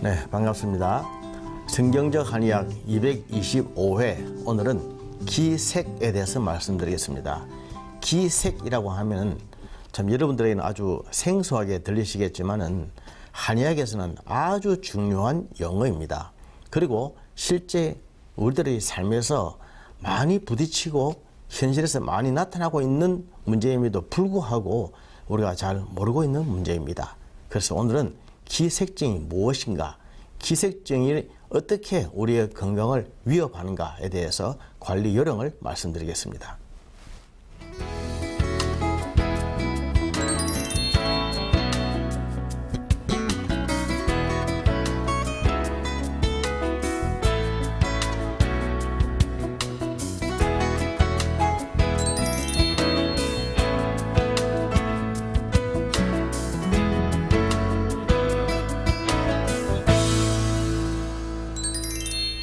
네, 반갑습니다. 성경적 한의학 225회 오늘은 기색에 대해서 말씀드리겠습니다. 기색이라고 하면 참 여러분들에게는 아주 생소하게 들리시겠지만은 한의학에서는 아주 중요한 용어입니다. 그리고 실제 우리들의 삶에서 많이 부딪히고 현실에서 많이 나타나고 있는 문제임에도 불구하고 우리가 잘 모르고 있는 문제입니다. 그래서 오늘은 기색증이 무엇인가, 기색증이 어떻게 우리의 건강을 위협하는가에 대해서 관리 요령을 말씀드리겠습니다.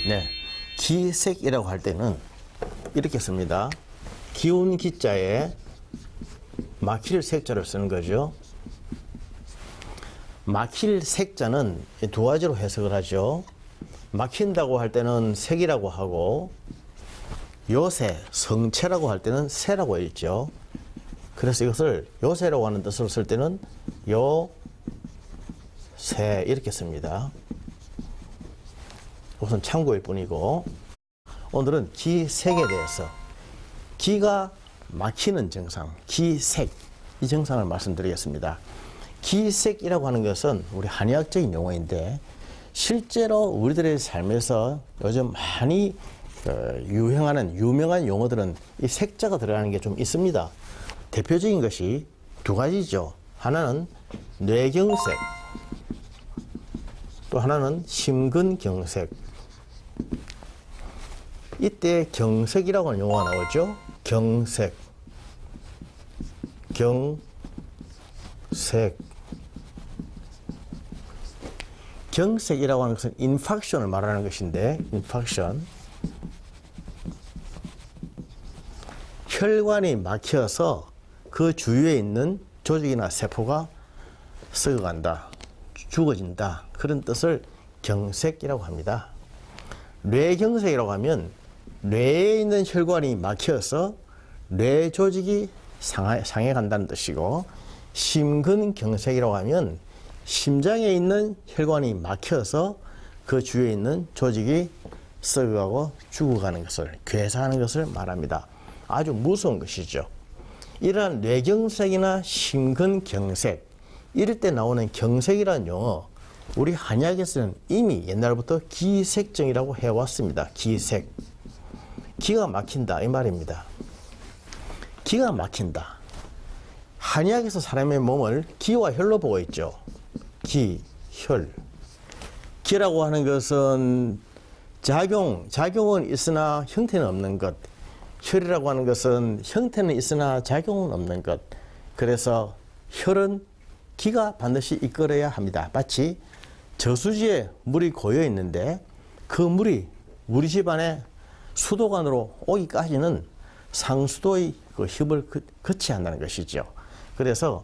네, 기색이라고 할 때는 이렇게 씁니다. 기운 기자에 막힐 색자를 쓰는 거죠. 막힐 색자는 두 가지로 해석을 하죠. 막힌다고 할 때는 색이라고 하고, 요새, 성체라고 할 때는 새라고 읽죠. 그래서 이것을 요새라고 하는 뜻으로 쓸 때는 요새 이렇게 씁니다. 우선 참고일 뿐이고, 오늘은 기색에 대해서, 기가 막히는 증상, 기색, 이 증상을 말씀드리겠습니다. 기색이라고 하는 것은 우리 한의학적인 용어인데 실제로 우리들의 삶에서 요즘 많이 유행하는 유명한 용어들은 이 색자가 들어가는 게 좀 있습니다. 대표적인 것이 두 가지죠. 하나는 뇌경색, 또 하나는 심근경색. 이때 경색이라고 하는 용어가 나오죠. 경색, 경색. 경색이라고 하는 것은 인팍션을 말하는 것인데, 인팍션. 혈관이 막혀서 그 주위에 있는 조직이나 세포가 썩어간다, 죽어진다, 그런 뜻을 경색이라고 합니다. 뇌경색이라고 하면 뇌에 있는 혈관이 막혀서 뇌 조직이 상해간다는 뜻이고, 심근경색이라고 하면 심장에 있는 혈관이 막혀서 그 주위에 있는 조직이 썩어가고 죽어가는 것을, 괴사하는 것을 말합니다. 아주 무서운 것이죠. 이러한 뇌경색이나 심근경색, 이럴 때 나오는 경색이라는 용어, 우리 한의학에서는 이미 옛날부터 기색증이라고 해왔습니다. 기색. 기가 막힌다, 이 말입니다. 기가 막힌다. 한의학에서 사람의 몸을 기와 혈로 보고 있죠. 기, 혈. 기라고 하는 것은 작용은 있으나 형태는 없는 것. 혈이라고 하는 것은 형태는 있으나 작용은 없는 것. 그래서 혈은 기가 반드시 이끌어야 합니다. 마치 저수지에 물이 고여 있는데 그 물이 우리 집안에 수도관으로 오기까지는 상수도의 그 힘을 거쳐야 한다는 것이죠. 그래서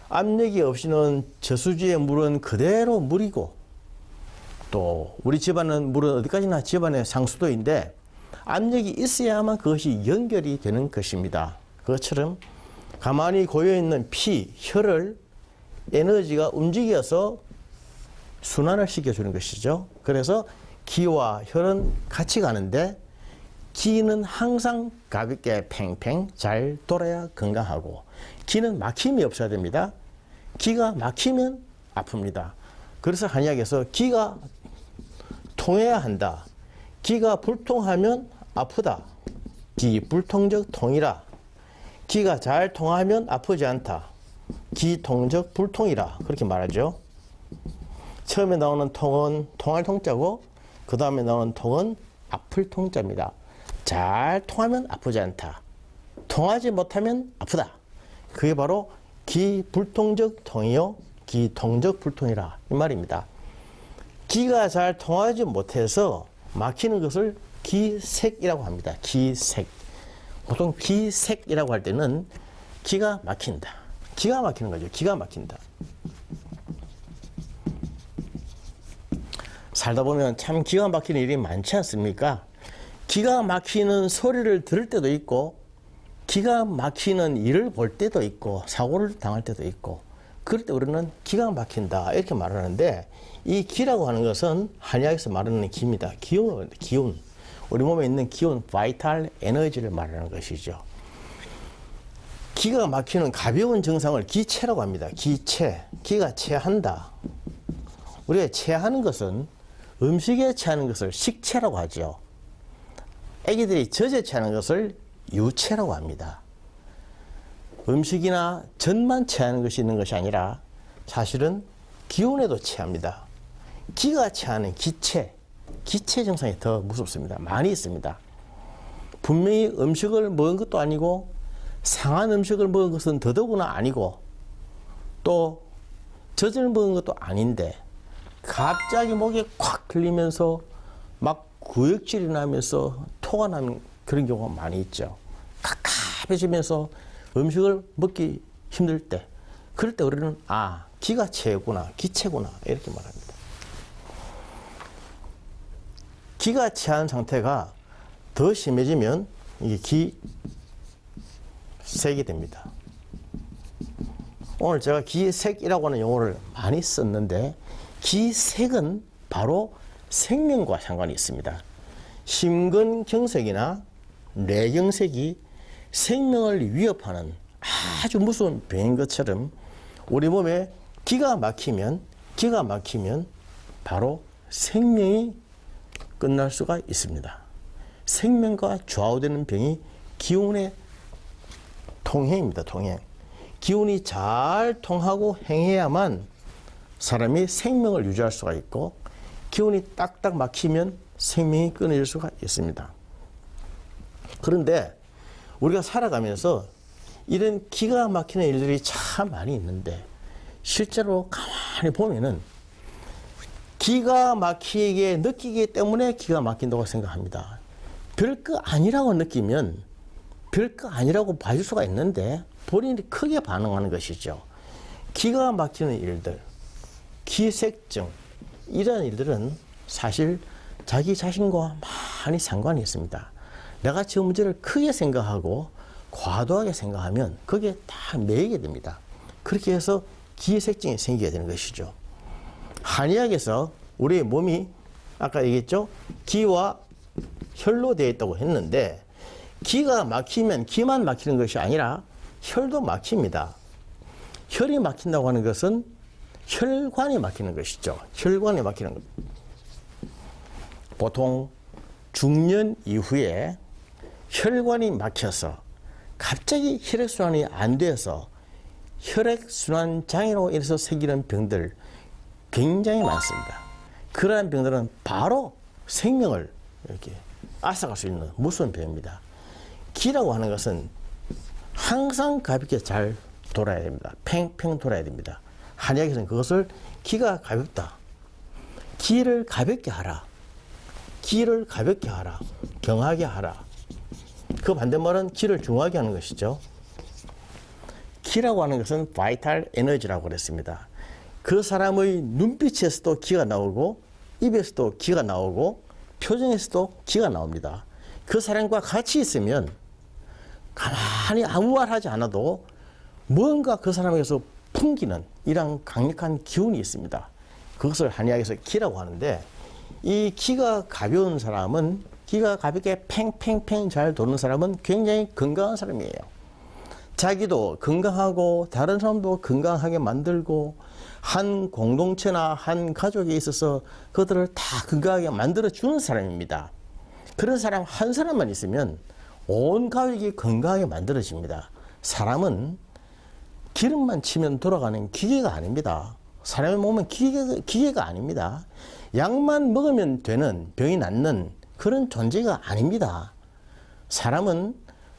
압력이 없이는 저수지의 물은 그대로 물이고, 또 우리 집안은 물은 어디까지나 집안의 상수도인데 압력이 있어야만 그것이 연결이 되는 것입니다. 그것처럼 가만히 고여있는 피, 혈을 에너지가 움직여서 순환을 시켜주는 것이죠. 그래서 기와 혈은 같이 가는데, 기는 항상 가볍게 팽팽 잘 돌아야 건강하고, 기는 막힘이 없어야 됩니다. 기가 막히면 아픕니다. 그래서 한의학에서 기가 통해야 한다, 기가 불통하면 아프다, 기불통적 통이라, 기가 잘 통하면 아프지 않다, 기통적 불통이라, 그렇게 말하죠. 처음에 나오는 통은 통할 통자고, 그 다음에 나오는 통은 아플 통자입니다. 잘 통하면 아프지 않다, 통하지 못하면 아프다. 그게 바로 기불통적 통이요, 기통적 불통이라, 이 말입니다. 기가 잘 통하지 못해서 막히는 것을 기색이라고 합니다. 기색. 보통 기색이라고 할 때는 기가 막힌다, 기가 막히는 거죠. 기가 막힌다. 살다 보면 참 기가 막히는 일이 많지 않습니까? 기가 막히는 소리를 들을 때도 있고 기가 막히는 일을 볼 때도 있고 사고를 당할 때도 있고 그럴 때 우리는 기가 막힌다 이렇게 말하는데 이 기라고 하는 것은 한의학에서 말하는 기입니다. 기운. 우리 몸에 있는 기운, 바이탈 에너지를 말하는 것이죠. 기가 막히는 가벼운 증상을 기체라고 합니다. 기체. 기가 체한다. 우리가 체하는 것은 음식에 체하는 것을 식체라고 하죠. 애기들이 젖에 체하는 것을 유체라고 합니다. 음식이나 젖만 체하는 것이 있는 것이 아니라 사실은 기운에도 체합니다. 기가 체하는 기체 증상이 더 무섭습니다. 많이 있습니다. 분명히 음식을 먹은 것도 아니고 상한 음식을 먹은 것은 더더구나 아니고 또 젖을 먹은 것도 아닌데 갑자기 목에 콱 들리면서 막 구역질이 나면서 토가 나는 그런 경우가 많이 있죠. 갑갑해지면서 음식을 먹기 힘들 때 그럴 때 우리는 기가 체구나 기체구나 이렇게 말합니다. 기가 체한 상태가 더 심해지면 이게 기색이 됩니다. 오늘 제가 기색이라고 하는 용어를 많이 썼는데 기색은 바로 생명과 상관이 있습니다. 심근경색이나 뇌경색이 생명을 위협하는 아주 무서운 병인 것처럼 우리 몸에 기가 막히면 바로 생명이 끝날 수가 있습니다. 생명과 좌우되는 병이 기운의 통행입니다. 통행. 기운이 잘 통하고 행해야만 사람이 생명을 유지할 수가 있고 기운이 딱딱 막히면 생명이 끊어질 수가 있습니다. 그런데 우리가 살아가면서 이런 기가 막히는 일들이 참 많이 있는데 실제로 가만히 보면은 기가 막히게 느끼기 때문에 기가 막힌다고 생각합니다. 별거 아니라고 느끼면 별거 아니라고 봐줄 수가 있는데 본인이 크게 반응하는 것이죠. 기가 막히는 일들, 기색증 이런 일들은 사실 자기 자신과 많이 상관이 있습니다. 내가 지금 문제를 크게 생각하고 과도하게 생각하면 그게 다 매이게 됩니다. 그렇게 해서 기색증이 생기게 되는 것이죠. 한의학에서 우리의 몸이 아까 얘기했죠? 기와 혈로 되어 있다고 했는데 기가 막히면 기만 막히는 것이 아니라 혈도 막힙니다. 혈이 막힌다고 하는 것은 혈관이 막히는 것이죠. 혈관이 막히는 것. 보통 중년 이후에 혈관이 막혀서 갑자기 혈액순환이 안 돼서 혈액순환 장애로 인해서 생기는 병들 굉장히 많습니다. 그러한 병들은 바로 생명을 이렇게 앗아갈 수 있는 무서운 병입니다. 기라고 하는 것은 항상 가볍게 잘 돌아야 됩니다. 팽팽 돌아야 됩니다. 한의학에서는 그것을 기가 가볍다. 기를 가볍게 하라. 기를 가볍게 하라. 경하게 하라. 그 반대말은 기를 중하게 하는 것이죠. 기라고 하는 것은 바이탈 에너지라고 그랬습니다. 그 사람의 눈빛에서도 기가 나오고 입에서도 기가 나오고 표정에서도 기가 나옵니다. 그 사람과 같이 있으면 가만히 아무 말 하지 않아도 뭔가 그 사람에게서 풍기는 이런 강력한 기운이 있습니다. 그것을 한의학에서 기라고 하는데 이 기가 가벼운 사람은 기가 가볍게 팽팽팽 잘 도는 사람은 굉장히 건강한 사람이에요. 자기도 건강하고 다른 사람도 건강하게 만들고 한 공동체나 한 가족에 있어서 그들을 다 건강하게 만들어주는 사람입니다. 그런 사람 한 사람만 있으면 온 가족이 건강하게 만들어집니다. 사람은 기름만 치면 돌아가는 기계가 아닙니다. 사람의 몸은 기계가 아닙니다. 약만 먹으면 되는 병이 낫는 그런 존재가 아닙니다. 사람은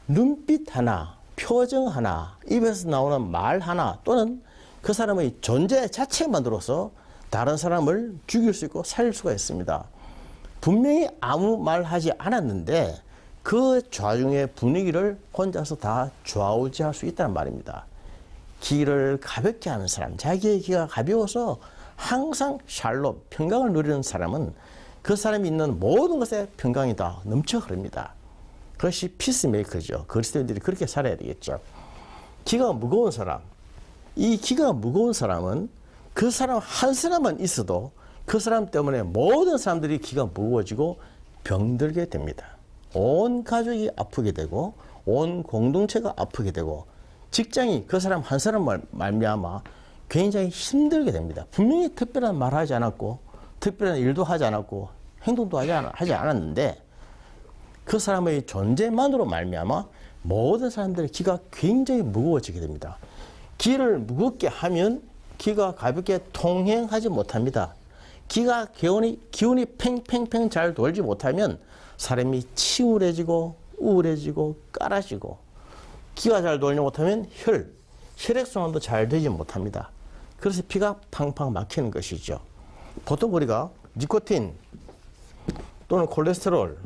눈빛 하나, 표정 하나, 입에서 나오는 말 하나 또는 그 사람의 존재 자체만으로서 다른 사람을 죽일 수 있고 살릴 수가 있습니다. 분명히 아무 말 하지 않았는데 그 좌중의 분위기를 혼자서 다 좌우지할 수 있다는 말입니다. 기를 가볍게 하는 사람, 자기의 기가 가벼워서 항상 샬롬, 평강을 누리는 사람은 그 사람이 있는 모든 것에 평강이 다 넘쳐 흐릅니다. 그것이 피스메이커죠. 그리스도인들이 그렇게 살아야 되겠죠. 기가 무거운 사람, 이 기가 무거운 사람은 그 사람 한 사람만 있어도 그 사람 때문에 모든 사람들이 기가 무거워지고 병들게 됩니다. 온 가족이 아프게 되고 온 공동체가 아프게 되고 직장이 그 사람 한 사람 말미암아 굉장히 힘들게 됩니다. 분명히 특별한 말 하지 않았고 특별한 일도 하지 않았고 행동도 하지 않았는데 그 사람의 존재만으로 말미암아 모든 사람들의 기가 굉장히 무거워지게 됩니다. 기를 무겁게 하면 기가 가볍게 통행하지 못합니다. 기가 기운이 팽팽팽 잘 돌지 못하면 사람이 침울해지고 우울해지고 깔아지고 기가 잘 돌지 못하면 혈액순환도 잘 되지 못합니다. 그래서 피가 팡팡 막히는 것이죠. 보통 우리가 니코틴 또는 콜레스테롤,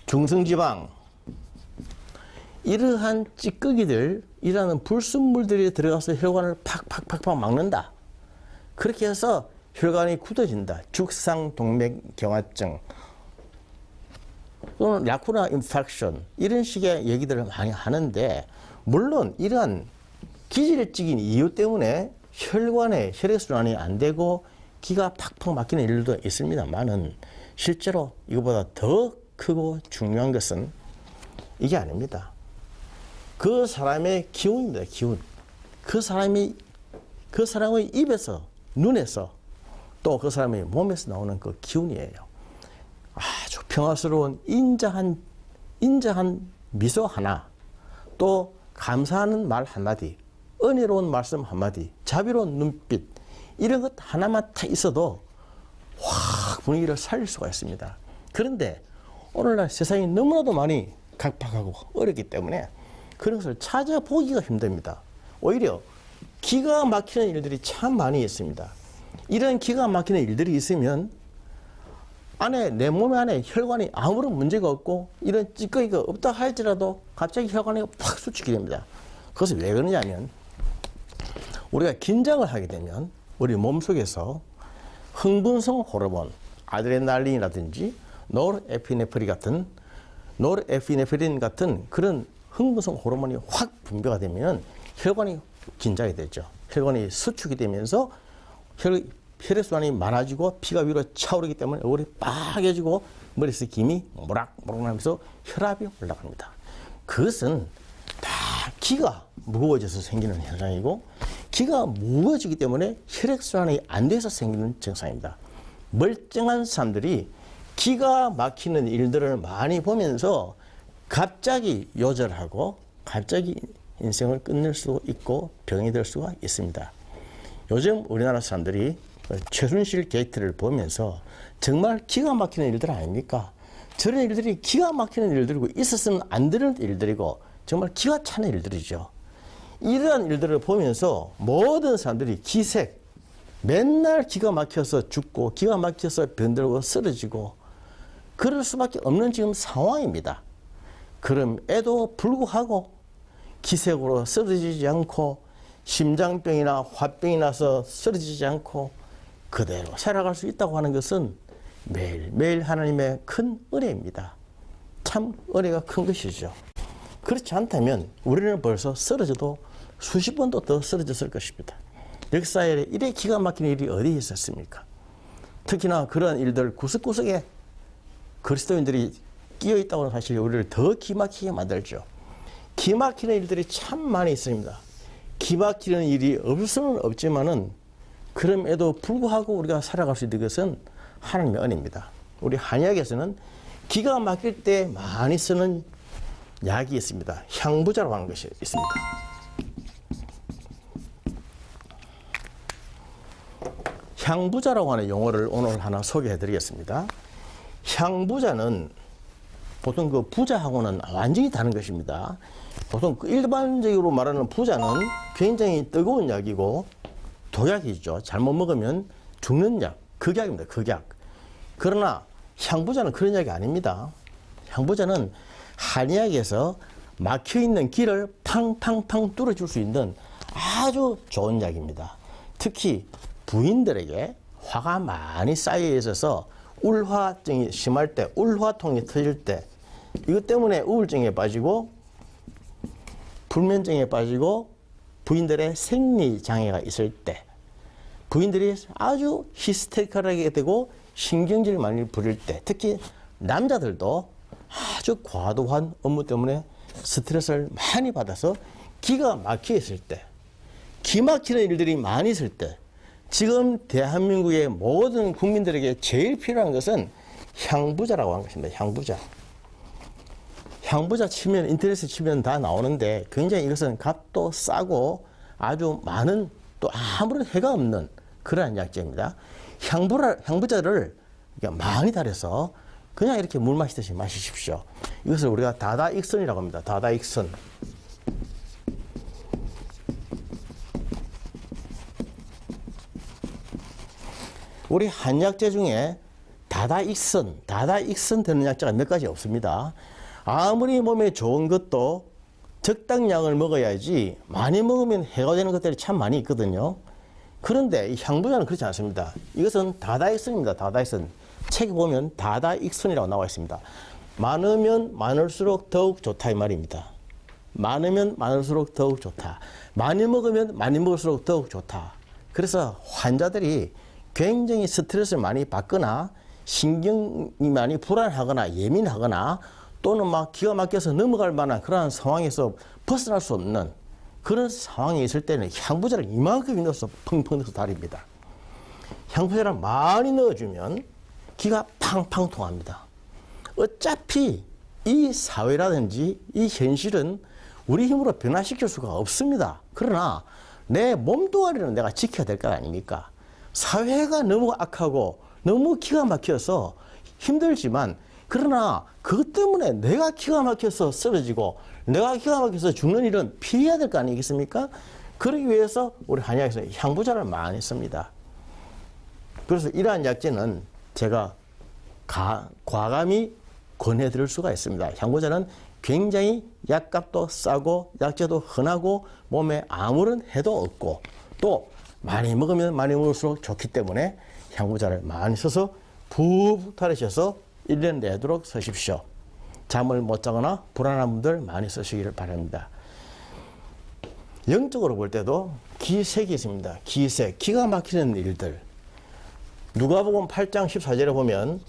중성지방 이러한 찌꺼기들, 이라는 불순물들이 들어가서 혈관을 팍팍팍팍 막는다. 그렇게 해서 혈관이 굳어진다. 죽상동맥경화증 또는 라쿠나 인펙션 이런 식의 얘기들을 많이 하는데 물론 이러한 기질적인 이유 때문에 혈관에 혈액순환이 안 되고 기가 팍팍 막히는 일도 있습니다만은 실제로 이거보다 더 크고 중요한 것은 이게 아닙니다. 그 사람의 기운입니다. 기운. 그 사람의 입에서, 눈에서, 또 그 사람의 몸에서 나오는 그 기운이에요. 아주 평화스러운 인자한 미소 하나, 또 감사하는 말 한마디, 은혜로운 말씀 한마디, 자비로운 눈빛, 이런 것 하나만 다 있어도 확 분위기를 살릴 수가 있습니다. 그런데 오늘날 세상이 너무나도 많이 각박하고 어렵기 때문에 그런 것을 찾아보기가 힘듭니다. 오히려 기가 막히는 일들이 참 많이 있습니다. 이런 기가 막히는 일들이 있으면 내 몸 안에 혈관이 아무런 문제가 없고 이런 찌꺼기가 없다 할지라도 갑자기 혈관이 팍 수축이 됩니다. 그것은 왜 그러냐면 우리가 긴장을 하게 되면 우리 몸속에서 흥분성 호르몬, 아드레날린이라든지 노르에피네프린 같은 그런 흥분성 호르몬이 확 분비가 되면 혈관이 긴장이 되죠. 혈관이 수축이 되면서 혈액순환이 많아지고 피가 위로 차오르기 때문에 얼굴이 빨개지고 머리에서 김이 모락모락 나면서 혈압이 올라갑니다. 그것은 다 기가 무거워져서 생기는 현상이고 기가 무거워지기 때문에 혈액순환이 안 돼서 생기는 증상입니다. 멀쩡한 사람들이 기가 막히는 일들을 많이 보면서 갑자기 요절하고 갑자기 인생을 끝낼 수 있고 병이 될 수가 있습니다. 요즘 우리나라 사람들이 최순실 게이트를 보면서 정말 기가 막히는 일들 아닙니까? 저런 일들이 기가 막히는 일들이고 있었으면 안 되는 일들이고 정말 기가 차는 일들이죠. 이러한 일들을 보면서 모든 사람들이 기색, 맨날 기가 막혀서 죽고 기가 막혀서 병들고 쓰러지고 그럴 수밖에 없는 지금 상황입니다. 그럼에도 불구하고 기색으로 쓰러지지 않고 심장병이나 화병이 나서 쓰러지지 않고 그대로 살아갈 수 있다고 하는 것은 매일매일 하나님의 큰 은혜입니다. 참 은혜가 큰 것이죠. 그렇지 않다면 우리는 벌써 쓰러져도 수십 번도 더 쓰러졌을 것입니다. 역사에 이래 기가 막힌 일이 어디에 있었습니까? 특히나 그런 일들 구석구석에 그리스도인들이 끼어 있다고 하는 사실이 우리를 더 기막히게 만들죠. 기막히는 일들이 참 많이 있습니다. 기막히는 일이 없을 수는 없지만은 그럼에도 불구하고 우리가 살아갈 수 있는 것은 하나님의 은혜입니다. 우리 한약에서는 기가 막힐 때 많이 쓰는 약이 있습니다. 향부자라고 하는 것이 있습니다. 향부자라고 하는 용어를 오늘 하나 소개해 드리겠습니다. 향부자는 보통 그 부자하고는 완전히 다른 것입니다. 보통 일반적으로 말하는 부자는 굉장히 뜨거운 약이고 독약이죠. 잘못 먹으면 죽는 약, 극약입니다. 극약. 그러나 향부자는 그런 약이 아닙니다. 향부자는 한의학에서 막혀있는 길을 팡팡팡 뚫어줄 수 있는 아주 좋은 약입니다. 특히 부인들에게 화가 많이 쌓여 있어서 울화증이 심할 때, 울화통이 터질 때, 이것 때문에 우울증에 빠지고 불면증에 빠지고 부인들의 생리장애가 있을 때, 부인들이 아주 히스테리컬하게 되고 신경질 많이 부릴 때, 특히 남자들도 아주 과도한 업무 때문에 스트레스를 많이 받아서 기가 막혀 있을 때, 기 막히는 일들이 많이 있을 때, 지금 대한민국의 모든 국민들에게 제일 필요한 것은 향부자라고 하는 것입니다. 향부자. 향부자 치면, 인터넷에 치면 다 나오는데 굉장히 이것은 값도 싸고 아주 많은, 또 아무런 해가 없는 그러한 약재입니다. 향부자를 많이 달여서 그냥 이렇게 물 마시듯이 마시십시오. 이것을 우리가 다다익선이라고 합니다. 다다익선. 우리 한약재 중에 다다익선 되는 약재가 몇 가지 없습니다. 아무리 몸에 좋은 것도 적당량을 먹어야지 많이 먹으면 해가 되는 것들이 참 많이 있거든요. 그런데 이 향부자는 그렇지 않습니다. 이것은 다다익선입니다. 다다익선. 책에 보면 다다익선이라고 나와 있습니다. 많으면 많을수록 더욱 좋다 이 말입니다. 많으면 많을수록 더욱 좋다. 많이 먹으면 많이 먹을수록 더욱 좋다. 그래서 환자들이 굉장히 스트레스를 많이 받거나 신경이 많이 불안하거나 예민하거나 또는 막 기가 막혀서 넘어갈 만한 그러한 상황에서 벗어날 수 없는 그런 상황이 있을 때는 향부자를 이만큼 넣어서 펑펑 넣어서 달입니다. 향부자를 많이 넣어주면 기가 팡팡 통합니다. 어차피 이 사회라든지 이 현실은 우리 힘으로 변화시킬 수가 없습니다. 그러나 내 몸뚱아리는 내가 지켜야 될 것 아닙니까? 사회가 너무 악하고 너무 기가 막혀서 힘들지만, 그러나 그것 때문에 내가 기가 막혀서 쓰러지고 내가 기가 막혀서 죽는 일은 피해야 될 거 아니겠습니까? 그러기 위해서 우리 한약에서 향부자를 많이 씁니다. 그래서 이러한 약재는 제가 과감히 권해드릴 수가 있습니다. 향부자는 굉장히 약값도 싸고 약재도 흔하고 몸에 아무런 해도 없고 또 많이 먹으면 많이 먹을수록 좋기 때문에 향부자를 많이 써서 푹 타르셔서 1년 내도록 쓰십시오. 잠을 못 자거나 불안한 분들 많이 쓰시기를 바랍니다. 영적으로 볼 때도 기색이 있습니다. 기색, 기가 막히는 일들. 누가복음 8장 14절에 보면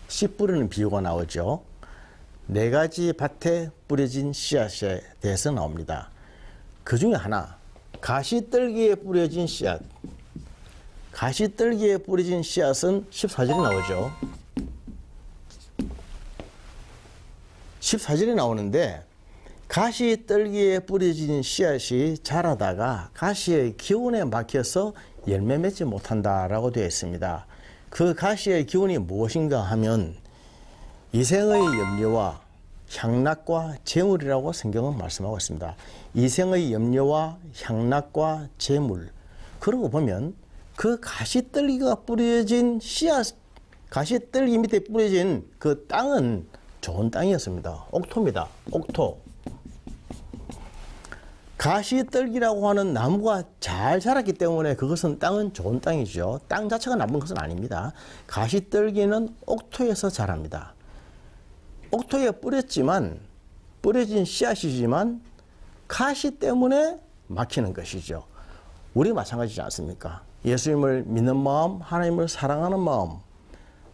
씨 뿌리는 비유가 나오죠. 4가지 밭에 뿌려진 씨앗에 대해서 나옵니다. 그 중에 하나, 가시떨기에 뿌려진 씨앗. 가시떨기에 뿌려진 씨앗은 14절에 나오죠. 14절에 나오는데 가시떨기에 뿌려진 씨앗이 자라다가 가시의 기운에 막혀서 열매 맺지 못한다라고 되어 있습니다. 그 가시의 기운이 무엇인가 하면 이생의 염려와 향락과 재물이라고 성경은 말씀하고 있습니다. 이생의 염려와 향락과 재물. 그러고 보면 그 가시떨기가 뿌려진 씨앗, 가시떨기 밑에 뿌려진 그 땅은 좋은 땅이었습니다. 옥토입니다. 옥토. 가시떨기라고 하는 나무가 잘 자랐기 때문에 그것은 땅은 좋은 땅이죠. 땅 자체가 나쁜 것은 아닙니다. 가시떨기는 옥토에서 자랍니다. 옥토에 뿌려진 씨앗이지만 가시 때문에 막히는 것이죠. 우리 마찬가지지 않습니까? 예수님을 믿는 마음, 하나님을 사랑하는 마음,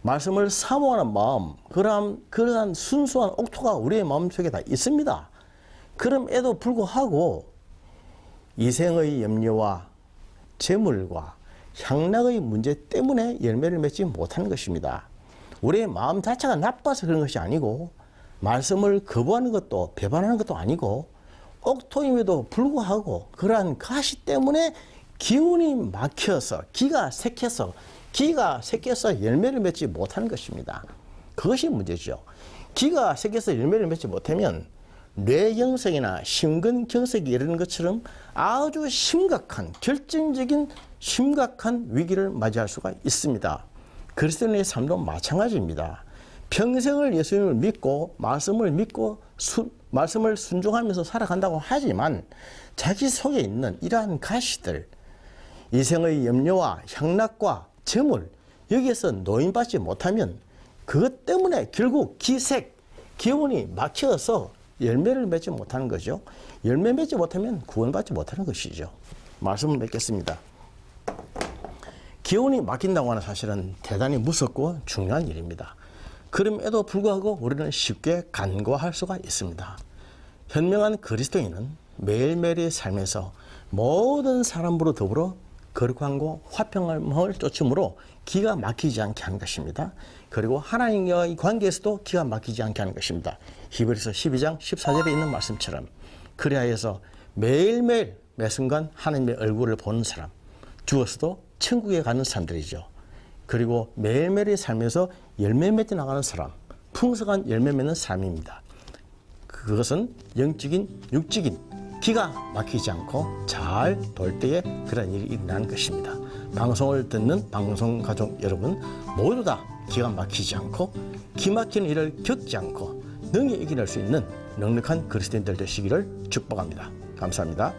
말씀을 사모하는 마음, 그러한 순수한 옥토가 우리의 마음속에 다 있습니다. 그럼에도 불구하고 이생의 염려와 재물과 향락의 문제 때문에 열매를 맺지 못하는 것입니다. 우리의 마음 자체가 나빠서 그런 것이 아니고 말씀을 거부하는 것도 배반하는 것도 아니고 옥토임에도 불구하고 그러한 가시 때문에 기운이 막혀서 기가 새겨서 열매를 맺지 못하는 것입니다. 그것이 문제죠. 기가 새겨서 열매를 맺지 못하면 뇌경색이나 심근경색이 이르는 것처럼 아주 심각한 결정적인 심각한 위기를 맞이할 수가 있습니다. 그리스도인의 삶도 마찬가지입니다. 평생을 예수님을 믿고 말씀을 말씀을 순종하면서 살아간다고 하지만 자기 속에 있는 이러한 가시들, 이생의 염려와 향락과 재물, 여기에서 노인받지 못하면 그것 때문에 결국 기색, 기운이 막혀서 열매를 맺지 못하는 거죠. 열매 맺지 못하면 구원받지 못하는 것이죠. 말씀을 맺겠습니다. 기운이 막힌다고 하는 사실은 대단히 무섭고 중요한 일입니다. 그럼에도 불구하고 우리는 쉽게 간과할 수가 있습니다. 현명한 그리스도인은 매일매일의 삶에서 모든 사람으로 더불어 거룩함과 화평함을 쫓음으로 기가 막히지 않게 하는 것입니다. 그리고 하나님과의 관계에서도 기가 막히지 않게 하는 것입니다. 히브리서 12장 14절에 있는 말씀처럼 그리하여서 매일매일 매 순간 하나님의 얼굴을 보는 사람, 죽어서도 천국에 가는 사람들이죠. 그리고 매일매일의 삶에서 열매 맺어 나가는 사람, 풍성한 열매 맺는 삶입니다. 그것은 영적인, 육적인 기가 막히지 않고 잘 돌 때에 그런 일이 일어나는 것입니다. 방송을 듣는 방송 가족 여러분 모두 다 기가 막히지 않고 기 막히는 일을 겪지 않고 능히 이겨낼 수 있는 넉넉한 그리스도인들 되시기를 축복합니다. 감사합니다.